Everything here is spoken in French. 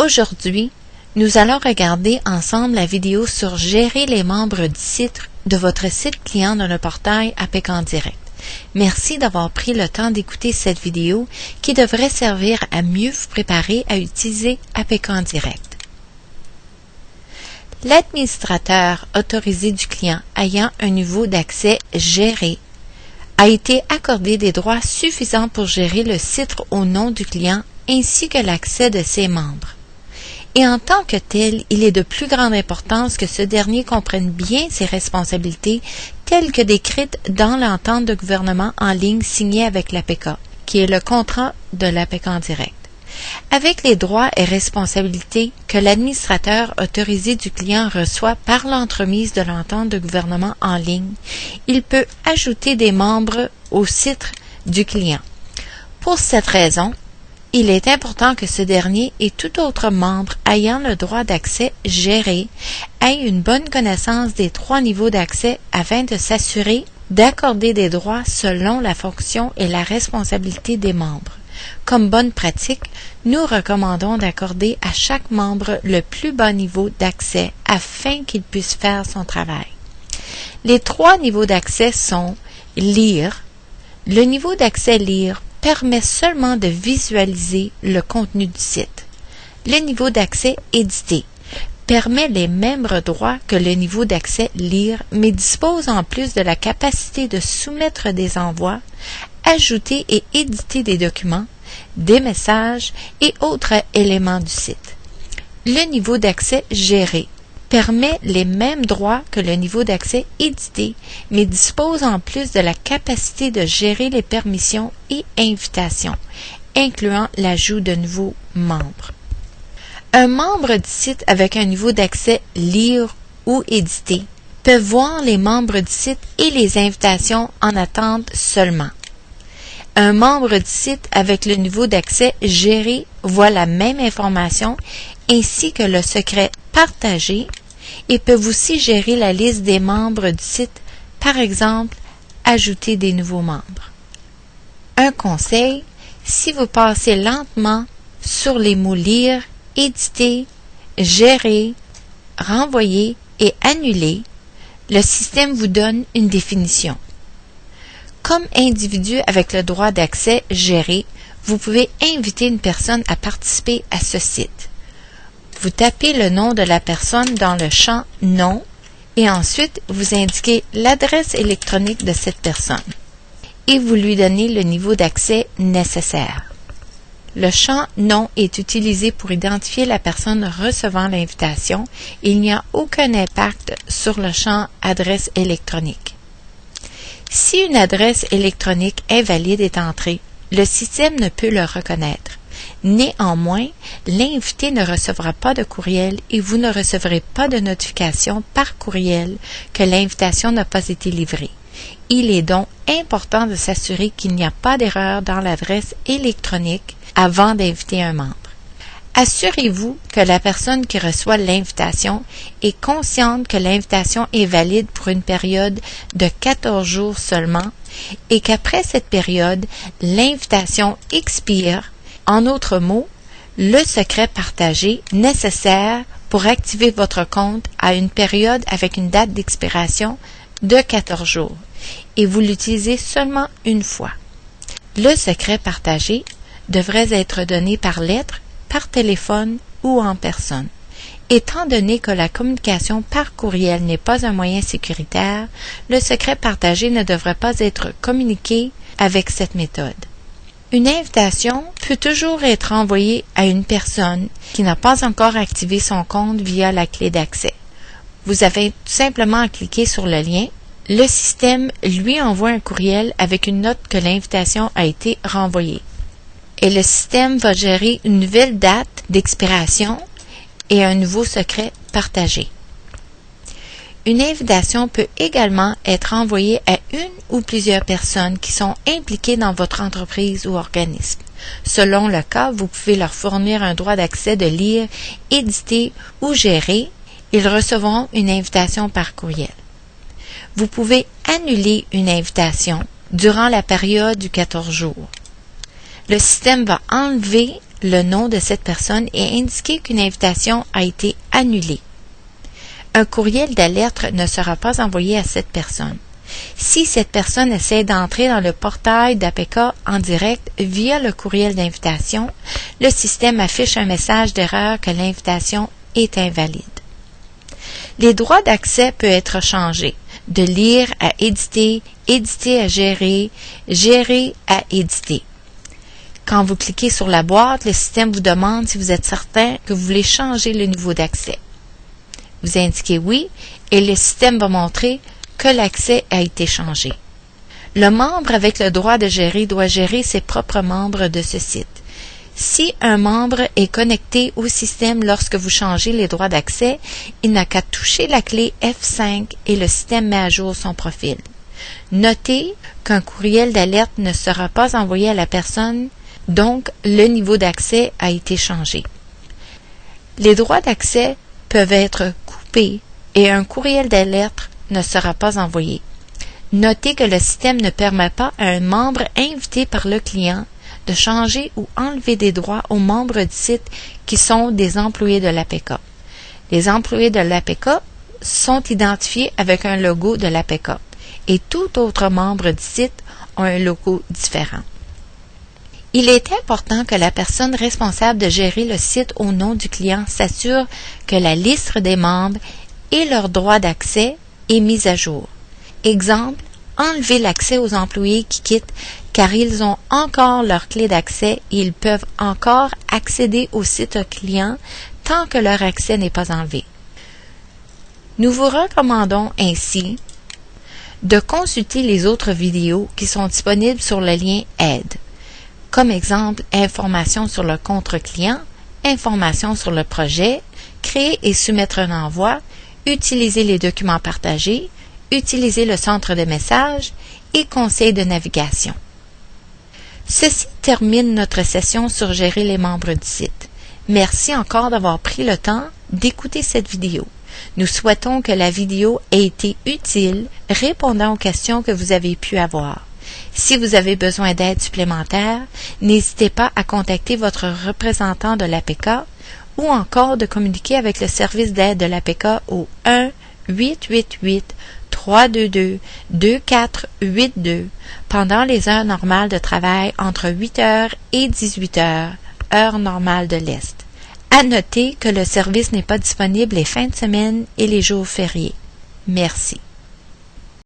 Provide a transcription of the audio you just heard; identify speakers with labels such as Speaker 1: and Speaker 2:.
Speaker 1: Aujourd'hui, nous allons regarder ensemble la vidéo sur gérer les membres du site de votre site client dans le portail APEC en direct. Merci d'avoir pris le temps d'écouter cette vidéo qui devrait servir à mieux vous préparer à utiliser APEC en direct. L'administrateur autorisé du client ayant un niveau d'accès géré a été accordé des droits suffisants pour gérer le site au nom du client ainsi que l'accès de ses membres. Et en tant que tel, il est de plus grande importance que ce dernier comprenne bien ses responsabilités telles que décrites dans l'entente de gouvernement en ligne signée avec l'APEC, qui est le contrat de l'APEC en direct. Avec les droits et responsabilités que l'administrateur autorisé du client reçoit par l'entremise de l'entente de gouvernement en ligne, il peut ajouter des membres au site du client. Pour cette raison, il est important que ce dernier et tout autre membre ayant le droit d'accès géré ait une bonne connaissance des 3 niveaux d'accès afin de s'assurer d'accorder des droits selon la fonction et la responsabilité des membres. Comme bonne pratique, nous recommandons d'accorder à chaque membre le plus bas niveau d'accès afin qu'il puisse faire son travail. Les 3 niveaux d'accès sont lire. Le niveau d'accès lire permet seulement de visualiser le contenu du site. Le niveau d'accès éditer permet les mêmes droits que le niveau d'accès lire, mais dispose en plus de la capacité de soumettre des envois, ajouter et éditer des documents, des messages et autres éléments du site. Le niveau d'accès géré permet les mêmes droits que le niveau d'accès édité, mais dispose en plus de la capacité de gérer les permissions et invitations, incluant l'ajout de nouveaux membres. Un membre du site avec un niveau d'accès lire ou éditer peut voir les membres du site et les invitations en attente seulement. Un membre du site avec le niveau d'accès géré voit la même information ainsi que le secret partagé et peut aussi gérer la liste des membres du site, par exemple, ajouter des nouveaux membres. Un conseil, si vous passez lentement sur les mots lire, éditer, gérer, renvoyer et annuler, le système vous donne une définition. Comme individu avec le droit d'accès géré, vous pouvez inviter une personne à participer à ce site. Vous tapez le nom de la personne dans le champ « Nom » et ensuite vous indiquez l'adresse électronique de cette personne et vous lui donnez le niveau d'accès nécessaire. Le champ « Nom » est utilisé pour identifier la personne recevant l'invitation et il n'y a aucun impact sur le champ « Adresse électronique ». Si une adresse électronique invalide est entrée, le système ne peut le reconnaître. Néanmoins, l'invité ne recevra pas de courriel et vous ne recevrez pas de notification par courriel que l'invitation n'a pas été livrée. Il est donc important de s'assurer qu'il n'y a pas d'erreur dans l'adresse électronique avant d'inviter un membre. Assurez-vous que la personne qui reçoit l'invitation est consciente que l'invitation est valide pour une période de 14 jours seulement et qu'après cette période, l'invitation expire. En d'autres mots, le secret partagé nécessaire pour activer votre compte a une période avec une date d'expiration de 14 jours et vous l'utilisez seulement une fois. Le secret partagé devrait être donné par lettre, par téléphone ou en personne. Étant donné que la communication par courriel n'est pas un moyen sécuritaire, le secret partagé ne devrait pas être communiqué avec cette méthode. Une invitation peut toujours être envoyée à une personne qui n'a pas encore activé son compte via la clé d'accès. Vous avez tout simplement à cliquer sur le lien. Le système lui envoie un courriel avec une note que l'invitation a été renvoyée. Et le système va gérer une nouvelle date d'expiration et un nouveau secret partagé. Une invitation peut également être envoyée à une ou plusieurs personnes qui sont impliquées dans votre entreprise ou organisme. Selon le cas, vous pouvez leur fournir un droit d'accès de lire, éditer ou gérer. Ils recevront une invitation par courriel. Vous pouvez annuler une invitation durant la période du 14 jours. Le système va enlever le nom de cette personne et indiquer qu'une invitation a été annulée. Un courriel d'alerte ne sera pas envoyé à cette personne. Si cette personne essaie d'entrer dans le portail d'APK en direct via le courriel d'invitation, le système affiche un message d'erreur que l'invitation est invalide. Les droits d'accès peuvent être changés, de lire à éditer, éditer à gérer, gérer à éditer. Quand vous cliquez sur la boîte, le système vous demande si vous êtes certain que vous voulez changer le niveau d'accès. Vous indiquez oui et le système va montrer que l'accès a été changé. Le membre avec le droit de gérer doit gérer ses propres membres de ce site. Si un membre est connecté au système lorsque vous changez les droits d'accès, il n'a qu'à toucher la clé F5 et le système met à jour son profil. Notez qu'un courriel d'alerte ne sera pas envoyé à la personne, donc le niveau d'accès a été changé. Les droits d'accès peuvent être coupés et un courriel d'alerte ne sera pas envoyé. Notez que le système ne permet pas à un membre invité par le client de changer ou enlever des droits aux membres du site qui sont des employés de l'APK. Les employés de l'APK sont identifiés avec un logo de l'APK et tout autre membre du site a un logo différent. Il est important que la personne responsable de gérer le site au nom du client s'assure que la liste des membres et leurs droits d'accès est mise à jour. Exemple, enlever l'accès aux employés qui quittent car ils ont encore leur clé d'accès et ils peuvent encore accéder au site client tant que leur accès n'est pas enlevé. Nous vous recommandons ainsi de consulter les autres vidéos qui sont disponibles sur le lien Aide. Comme exemple, informations sur le compte client, informations sur le projet, créer et soumettre un envoi, utiliser les documents partagés, utiliser le centre de messages et conseils de navigation. Ceci termine notre session sur gérer les membres du site. Merci encore d'avoir pris le temps d'écouter cette vidéo. Nous souhaitons que la vidéo ait été utile, répondant aux questions que vous avez pu avoir. Si vous avez besoin d'aide supplémentaire, n'hésitez pas à contacter votre représentant de l'APK ou encore de communiquer avec le service d'aide de l'APK au 1-888-322-2482 pendant les heures normales de travail entre 8h et 18h, heure normale de l'Est. À noter que le service n'est pas disponible les fins de semaine et les jours fériés. Merci.